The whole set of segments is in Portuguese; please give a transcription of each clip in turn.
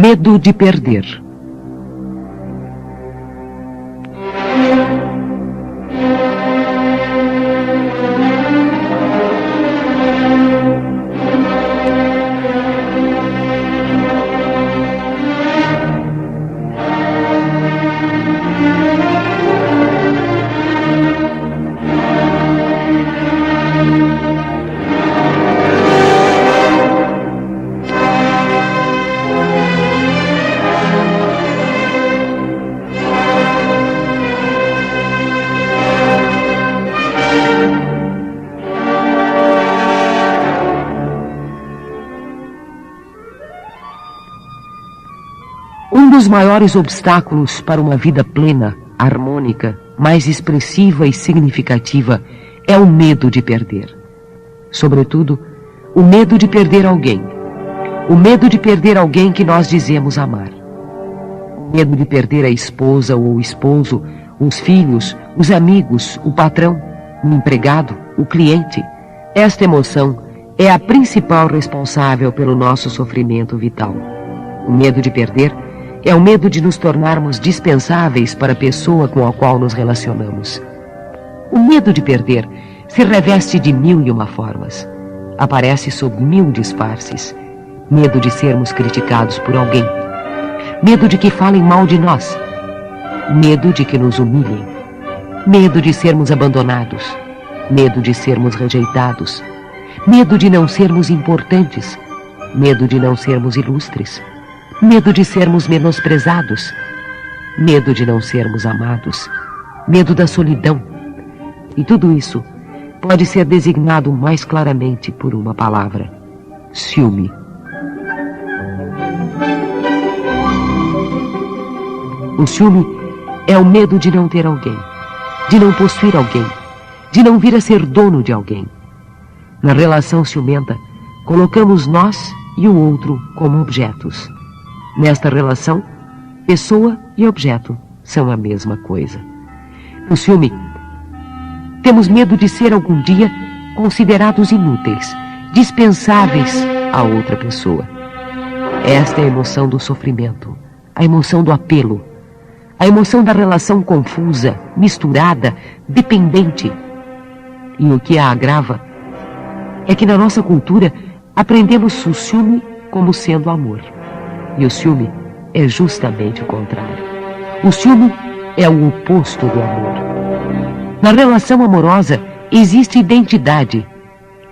Medo de perder. Um dos maiores obstáculos para uma vida plena, harmônica, mais expressiva e significativa é o medo de perder. Sobretudo, o medo de perder alguém. O medo de perder alguém que nós dizemos amar. O medo de perder a esposa ou o esposo, os filhos, os amigos, o patrão, o empregado, o cliente. Esta emoção é a principal responsável pelo nosso sofrimento vital. O medo de perder é o medo de nos tornarmos dispensáveis para a pessoa com a qual nos relacionamos. O medo de perder se reveste de 1001 formas. Aparece sob 1000 disfarces. Medo de sermos criticados por alguém. Medo de que falem mal de nós. Medo de que nos humilhem. Medo de sermos abandonados. Medo de sermos rejeitados. Medo de não sermos importantes. Medo de não sermos ilustres. Medo de sermos menosprezados. Medo de não sermos amados. Medo da solidão. E tudo isso pode ser designado mais claramente por uma palavra: ciúme. O ciúme é o medo de não ter alguém, de não possuir alguém, de não vir a ser dono de alguém. Na relação ciumenta, colocamos nós e o outro como objetos. Nesta relação, pessoa e objeto são a mesma coisa. No ciúme, temos medo de ser algum dia considerados inúteis, dispensáveis a outra pessoa. Esta é a emoção do sofrimento, a emoção do apelo, a emoção da relação confusa, misturada, dependente. E o que a agrava é que na nossa cultura aprendemos o ciúme como sendo amor. E o ciúme é justamente o contrário. O ciúme é o oposto do amor. Na relação amorosa existe identidade.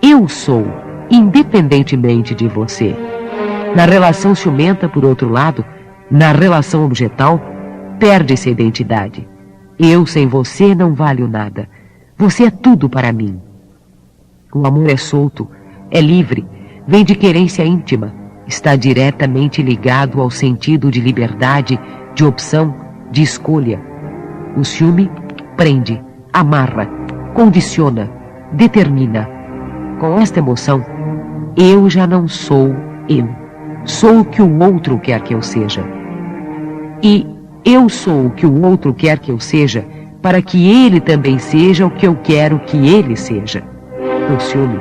Eu sou, independentemente de você. Na relação ciumenta, por outro lado, na relação objetal, perde-se a identidade. Eu sem você não valho nada. Você é tudo para mim. O amor é solto, é livre, vem de querência íntima, está diretamente ligado ao sentido de liberdade, de opção, de escolha. O ciúme prende, amarra, condiciona, determina. Com esta emoção, eu já não sou eu. Sou o que o outro quer que eu seja. E eu sou o que o outro quer que eu seja para que ele também seja o que eu quero que ele seja. No ciúme,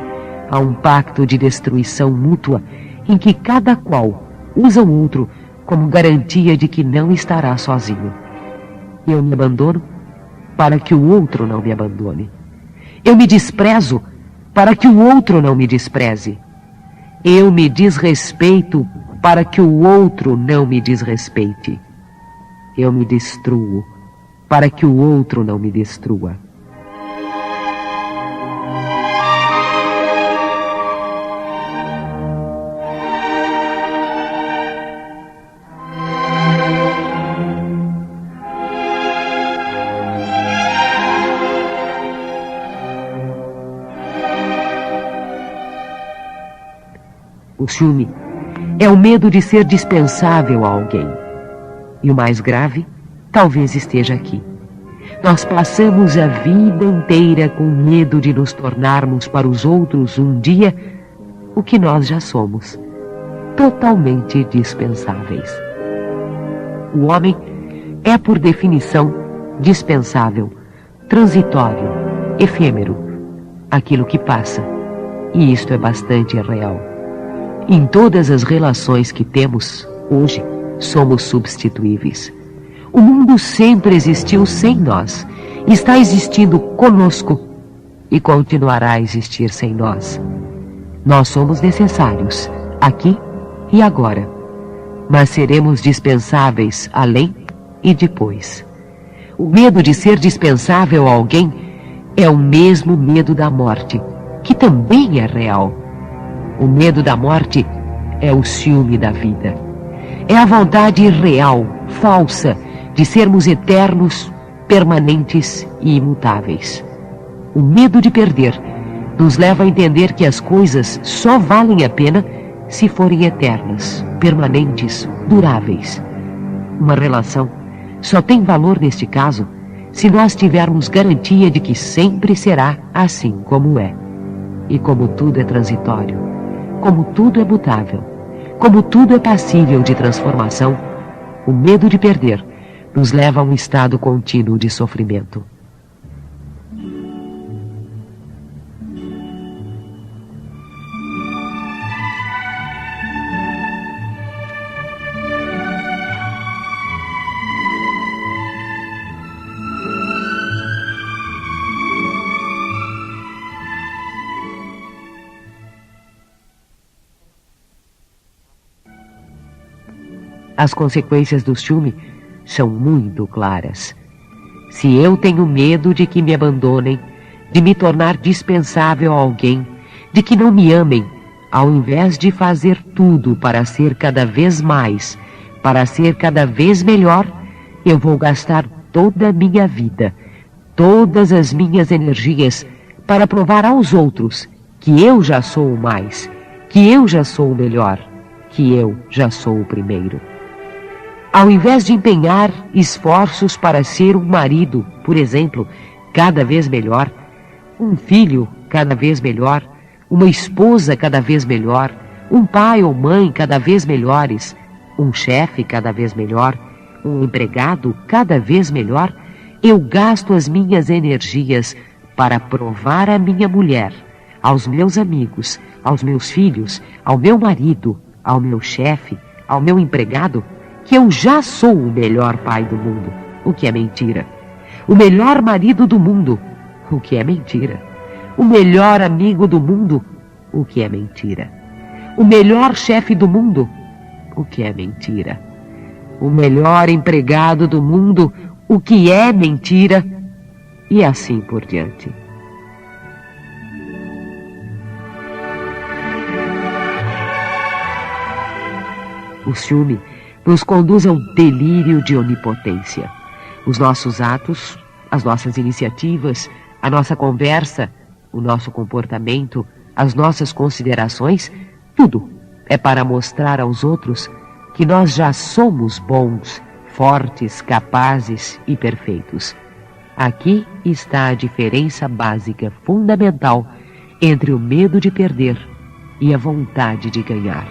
há um pacto de destruição mútua em que cada qual usa o outro como garantia de que não estará sozinho. Eu me abandono para que o outro não me abandone. Eu me desprezo para que o outro não me despreze. Eu me desrespeito para que o outro não me desrespeite. Eu me destruo para que o outro não me destrua. O ciúme é o medo de ser dispensável a alguém. E o mais grave, talvez esteja aqui. Nós passamos a vida inteira com medo de nos tornarmos para os outros um dia o que nós já somos, totalmente dispensáveis. O homem é, por definição, dispensável, transitório, efêmero, aquilo que passa. E isto é bastante real. Em todas as relações que temos hoje, somos substituíveis. O mundo sempre existiu sem nós, está existindo conosco e continuará a existir sem nós. Nós somos necessários, aqui e agora, mas seremos dispensáveis além e depois. O medo de ser dispensável a alguém é o mesmo medo da morte, que também é real. O medo da morte é o ciúme da vida. É a vontade irreal, falsa, de sermos eternos, permanentes e imutáveis. O medo de perder nos leva a entender que as coisas só valem a pena se forem eternas, permanentes, duráveis. Uma relação só tem valor neste caso se nós tivermos garantia de que sempre será assim como é. E como tudo é transitório, como tudo é mutável, como tudo é passível de transformação, o medo de perder nos leva a um estado contínuo de sofrimento. As consequências do ciúme são muito claras. Se eu tenho medo de que me abandonem, de me tornar dispensável a alguém, de que não me amem, ao invés de fazer tudo para ser cada vez mais, para ser cada vez melhor, eu vou gastar toda a minha vida, todas as minhas energias, para provar aos outros que eu já sou o mais, que eu já sou o melhor, que eu já sou o primeiro. Ao invés de empenhar esforços para ser um marido, por exemplo, cada vez melhor, um filho cada vez melhor, uma esposa cada vez melhor, um pai ou mãe cada vez melhores, um chefe cada vez melhor, um empregado cada vez melhor, eu gasto as minhas energias para provar à minha mulher, aos meus amigos, aos meus filhos, ao meu marido, ao meu chefe, ao meu empregado, que eu já sou o melhor pai do mundo, o que é mentira. O melhor marido do mundo, o que é mentira. O melhor amigo do mundo, o que é mentira. O melhor chefe do mundo, o que é mentira. O melhor empregado do mundo, o que é mentira. E assim por diante. O ciúme nos conduz a um delírio de onipotência. Os nossos atos, as nossas iniciativas, a nossa conversa, o nosso comportamento, as nossas considerações, tudo é para mostrar aos outros que nós já somos bons, fortes, capazes e perfeitos. Aqui está a diferença básica, fundamental, entre o medo de perder e a vontade de ganhar.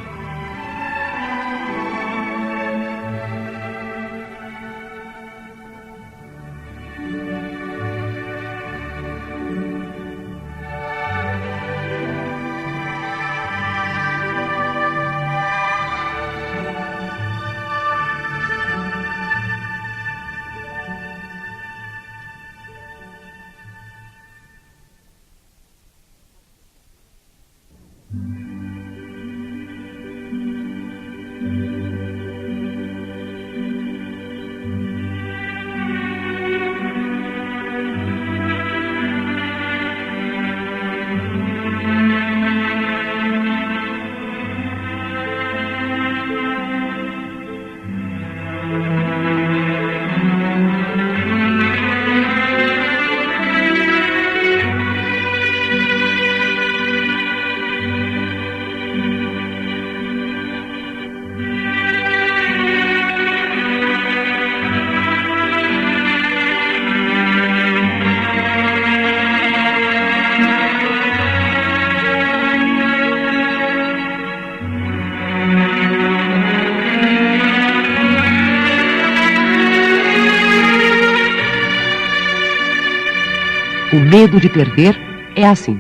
O medo de perder é assim.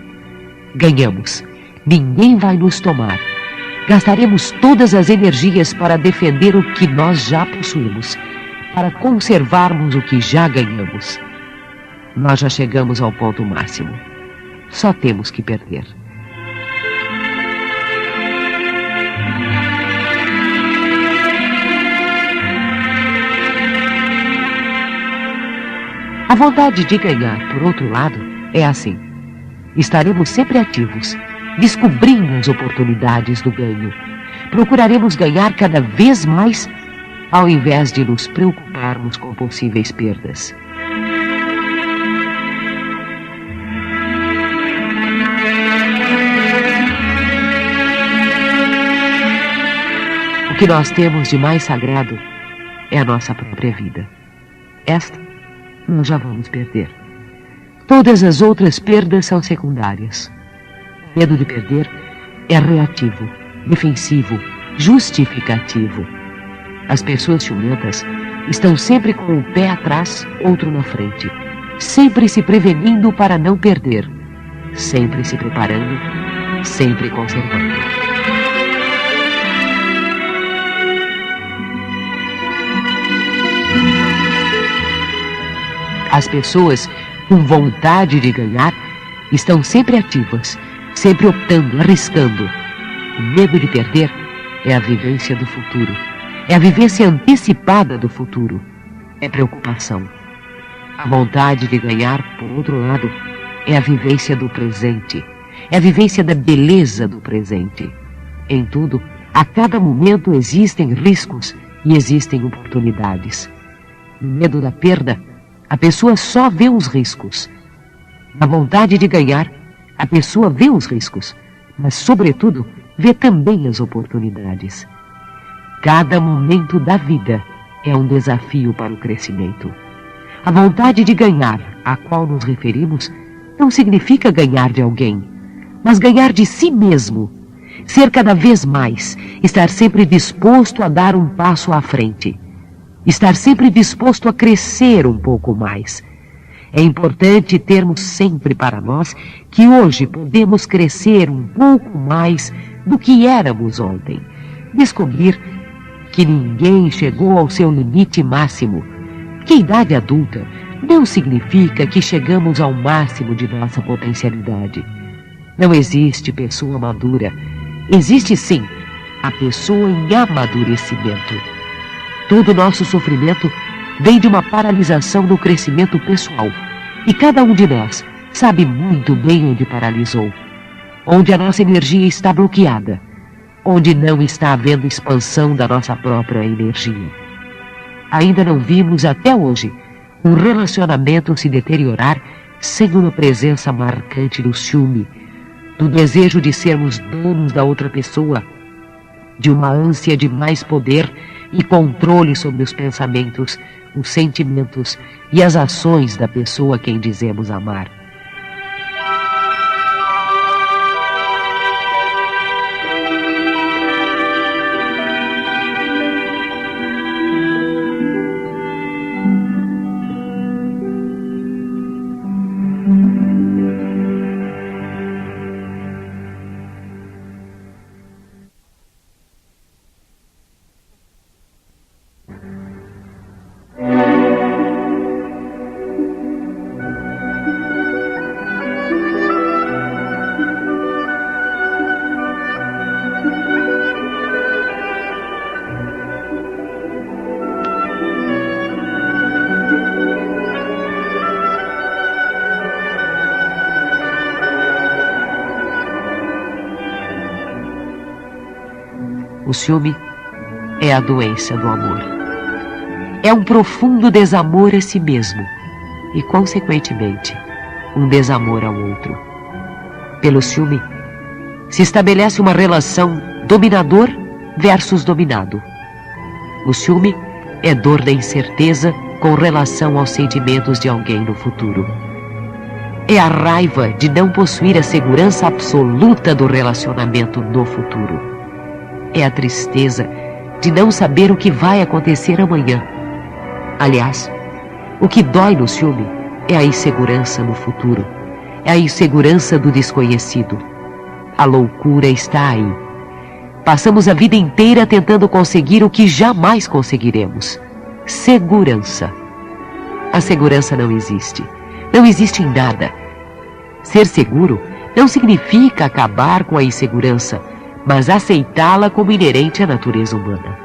Ganhamos. Ninguém vai nos tomar. Gastaremos todas as energias para defender o que nós já possuímos, para conservarmos o que já ganhamos. Nós já chegamos ao ponto máximo. Só temos que perder. A vontade de ganhar, por outro lado, é assim. Estaremos sempre ativos, descobrindo as oportunidades do ganho. Procuraremos ganhar cada vez mais, ao invés de nos preocuparmos com possíveis perdas. O que nós temos de mais sagrado é a nossa própria vida. Esta nós já vamos perder. Todas as outras perdas são secundárias. O medo de perder é reativo, defensivo, justificativo. As pessoas ciumentas estão sempre com um pé atrás, outro na frente, sempre se prevenindo para não perder, sempre se preparando, sempre conservando. As pessoas com vontade de ganhar estão sempre ativas, sempre optando, arriscando. O medo de perder é a vivência do futuro. É a vivência antecipada do futuro. É preocupação. A vontade de ganhar, por outro lado, é a vivência do presente. É a vivência da beleza do presente. Em tudo, a cada momento existem riscos e existem oportunidades. No medo da perda, a pessoa só vê os riscos. Na vontade de ganhar, a pessoa vê os riscos, mas, sobretudo, vê também as oportunidades. Cada momento da vida é um desafio para o crescimento. A vontade de ganhar, à qual nos referimos, não significa ganhar de alguém, mas ganhar de si mesmo. Ser cada vez mais, estar sempre disposto a dar um passo à frente. Estar sempre disposto a crescer um pouco mais. É importante termos sempre para nós que hoje podemos crescer um pouco mais do que éramos ontem. Descobrir que ninguém chegou ao seu limite máximo. Que a idade adulta não significa que chegamos ao máximo de nossa potencialidade. Não existe pessoa madura. Existe sim a pessoa em amadurecimento. Todo o nosso sofrimento vem de uma paralisação no crescimento pessoal. E cada um de nós sabe muito bem onde paralisou. Onde a nossa energia está bloqueada. Onde não está havendo expansão da nossa própria energia. Ainda não vimos até hoje um relacionamento se deteriorar sem uma presença marcante do ciúme, do desejo de sermos donos da outra pessoa, de uma ânsia de mais poder e controle sobre os pensamentos, os sentimentos e as ações da pessoa a quem dizemos amar. O ciúme é a doença do amor. É um profundo desamor a si mesmo e, consequentemente, um desamor ao outro. Pelo ciúme, se estabelece uma relação dominador versus dominado. O ciúme é dor da incerteza com relação aos sentimentos de alguém no futuro. É a raiva de não possuir a segurança absoluta do relacionamento no futuro. É a tristeza de não saber o que vai acontecer amanhã. Aliás, o que dói no ciúme é a insegurança no futuro. É a insegurança do desconhecido. A loucura está aí. Passamos a vida inteira tentando conseguir o que jamais conseguiremos: segurança. A segurança não existe. Não existe em nada. Ser seguro não significa acabar com a insegurança, mas aceitá-la como inerente à natureza humana.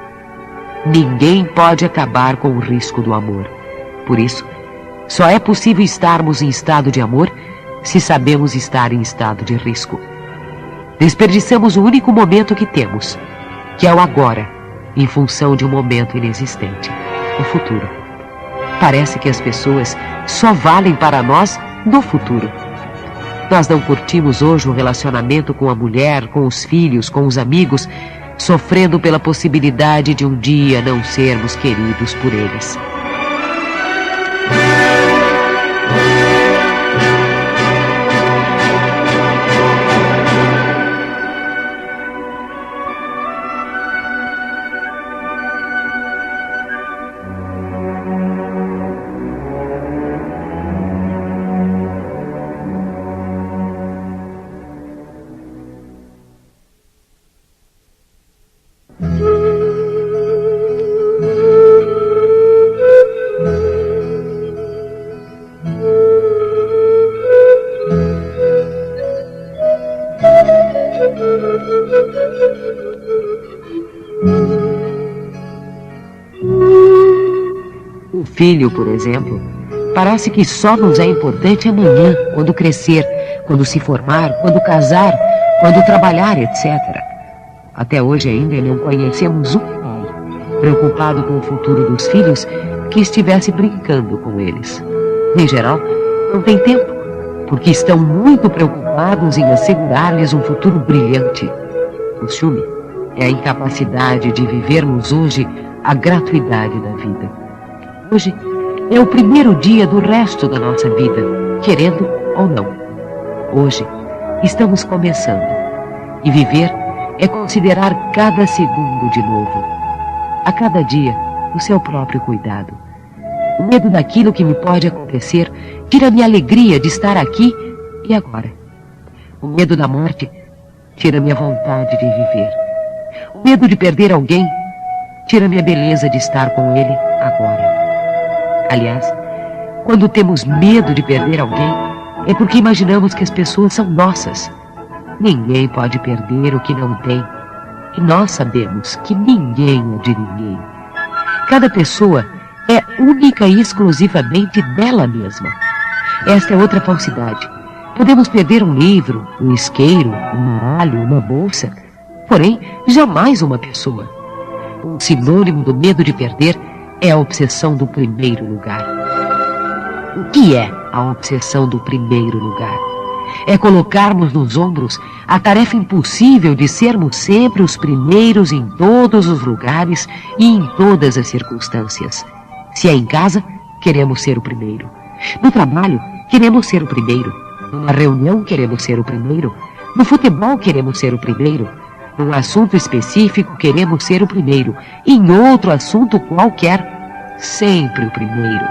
Ninguém pode acabar com o risco do amor. Por isso, só é possível estarmos em estado de amor se sabemos estar em estado de risco. Desperdiçamos o único momento que temos, que é o agora, em função de um momento inexistente, o futuro. Parece que as pessoas só valem para nós no futuro. Nós não curtimos hoje um relacionamento com a mulher, com os filhos, com os amigos, sofrendo pela possibilidade de um dia não sermos queridos por eles. O filho, por exemplo, parece que só nos é importante amanhã, quando crescer, quando se formar, quando casar, quando trabalhar, etc. Até hoje ainda não conhecemos um pai preocupado com o futuro dos filhos que estivesse brincando com eles. Em geral, não tem tempo, porque estão muito preocupados em assegurar-lhes um futuro brilhante. O ciúme é a incapacidade de vivermos hoje a gratuidade da vida. Hoje é o primeiro dia do resto da nossa vida, querendo ou não. Hoje estamos começando. E viver é considerar cada segundo de novo. A cada dia, o seu próprio cuidado. O medo daquilo que me pode acontecer tira-me a alegria de estar aqui e agora. O medo da morte tira-me a vontade de viver. O medo de perder alguém tira-me a beleza de estar com ele agora. Aliás, quando temos medo de perder alguém, é porque imaginamos que as pessoas são nossas. Ninguém pode perder o que não tem. E nós sabemos que ninguém é de ninguém. Cada pessoa é única e exclusivamente dela mesma. Esta é outra falsidade. Podemos perder um livro, um isqueiro, um baralho, uma bolsa, porém, jamais uma pessoa. Um sinônimo do medo de perder é a obsessão do primeiro lugar. O que é a obsessão do primeiro lugar? É colocarmos nos ombros a tarefa impossível de sermos sempre os primeiros em todos os lugares e em todas as circunstâncias. Se é em casa, queremos ser o primeiro. No trabalho, queremos ser o primeiro. Numa reunião, queremos ser o primeiro. No futebol, queremos ser o primeiro. Num assunto específico, queremos ser o primeiro. Em outro assunto qualquer, sempre o primeiro.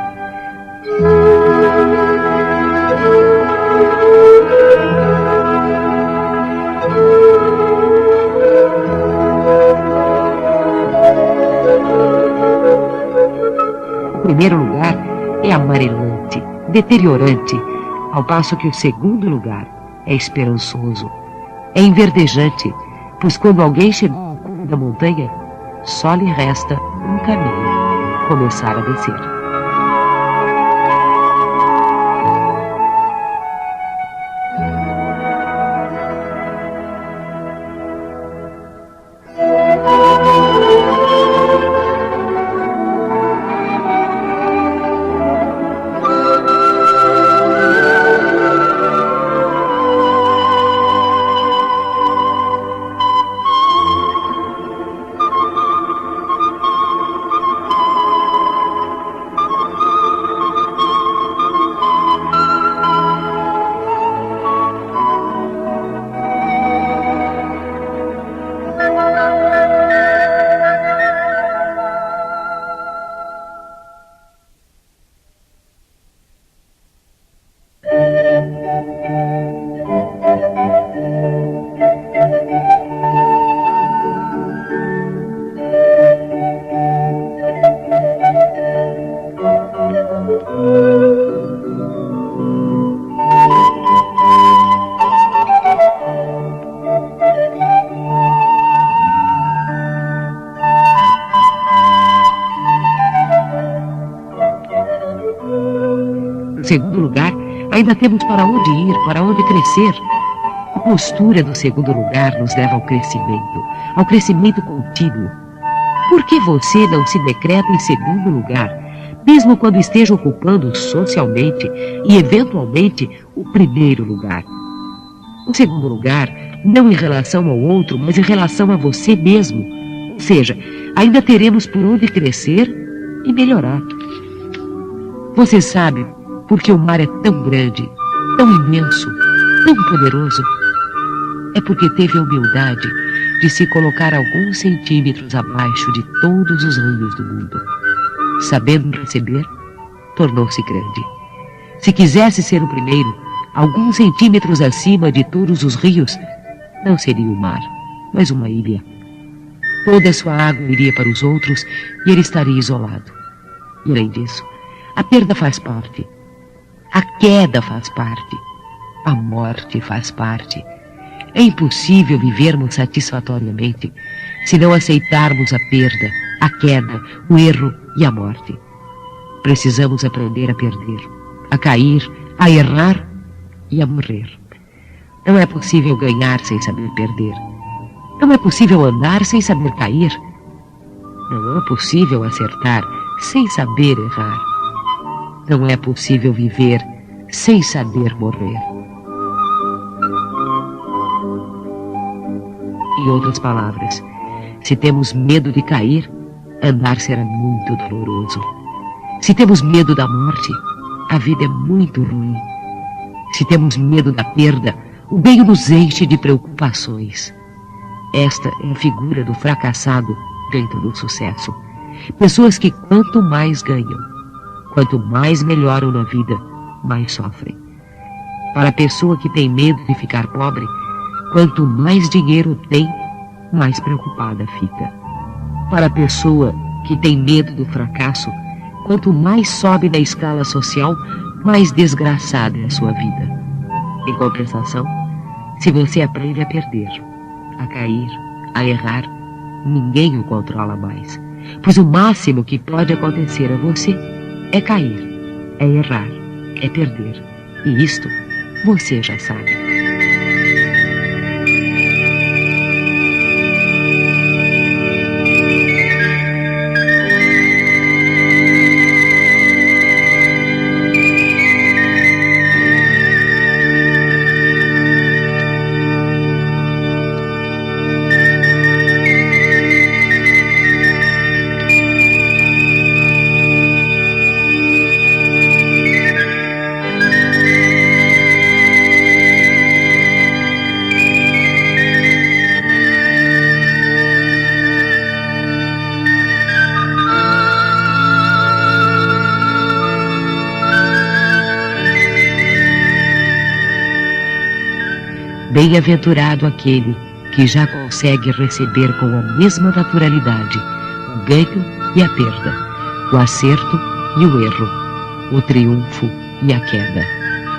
O primeiro lugar é amarelante, deteriorante, ao passo que o segundo lugar é esperançoso, é enverdejante, pois quando alguém chegou ao cume da montanha, só lhe resta um caminho: começar a descer. segundo lugar, ainda temos para onde ir, para onde crescer. A postura do segundo lugar nos leva ao crescimento contínuo. Por que você não se decreta em segundo lugar, mesmo quando esteja ocupando socialmente e, eventualmente, o primeiro lugar? O segundo lugar, não em relação ao outro, mas em relação a você mesmo. Ou seja, ainda teremos por onde crescer e melhorar. Você sabe por que o mar é tão grande, tão imenso, tão poderoso? É porque teve a humildade de se colocar alguns centímetros abaixo de todos os rios do mundo. Sabendo receber, tornou-se grande. Se quisesse ser o primeiro, alguns centímetros acima de todos os rios, não seria o mar, mas uma ilha. Toda a sua água iria para os outros e ele estaria isolado. E além disso, a perda faz parte, a queda faz parte, a morte faz parte. É impossível vivermos satisfatoriamente se não aceitarmos a perda, a queda, o erro e a morte. Precisamos aprender a perder, a cair, a errar e a morrer. Não é possível ganhar sem saber perder. Não é possível andar sem saber cair. Não é possível acertar sem saber errar. Não é possível viver sem saber morrer. Em outras palavras, se temos medo de cair, andar será muito doloroso. Se temos medo da morte, a vida é muito ruim. Se temos medo da perda, o meio nos enche de preocupações. Esta é a figura do fracassado dentro do sucesso. Pessoas que quanto mais ganham, quanto mais melhoram na vida, mais sofrem. Para a pessoa que tem medo de ficar pobre, quanto mais dinheiro tem, mais preocupada fica. Para a pessoa que tem medo do fracasso, quanto mais sobe na escala social, mais desgraçada é a sua vida. Em compensação, se você aprende a perder, a cair, a errar, ninguém o controla mais. Pois o máximo que pode acontecer a você é cair, é errar, é perder. E isto você já sabe. Bem-aventurado aquele que já consegue receber com a mesma naturalidade o ganho e a perda, o acerto e o erro, o triunfo e a queda,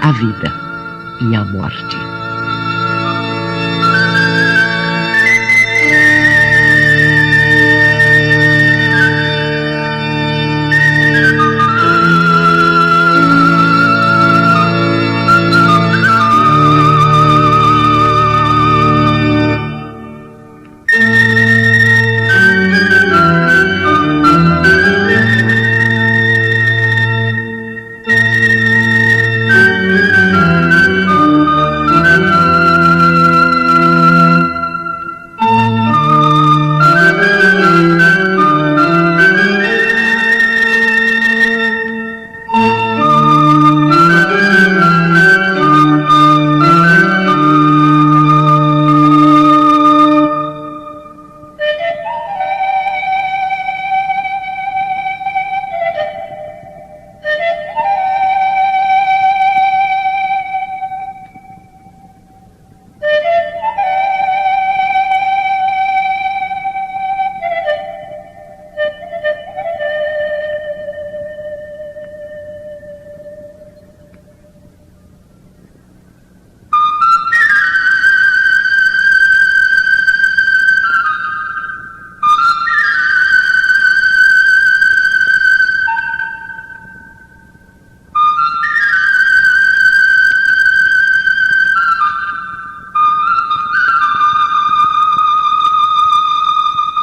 a vida e a morte.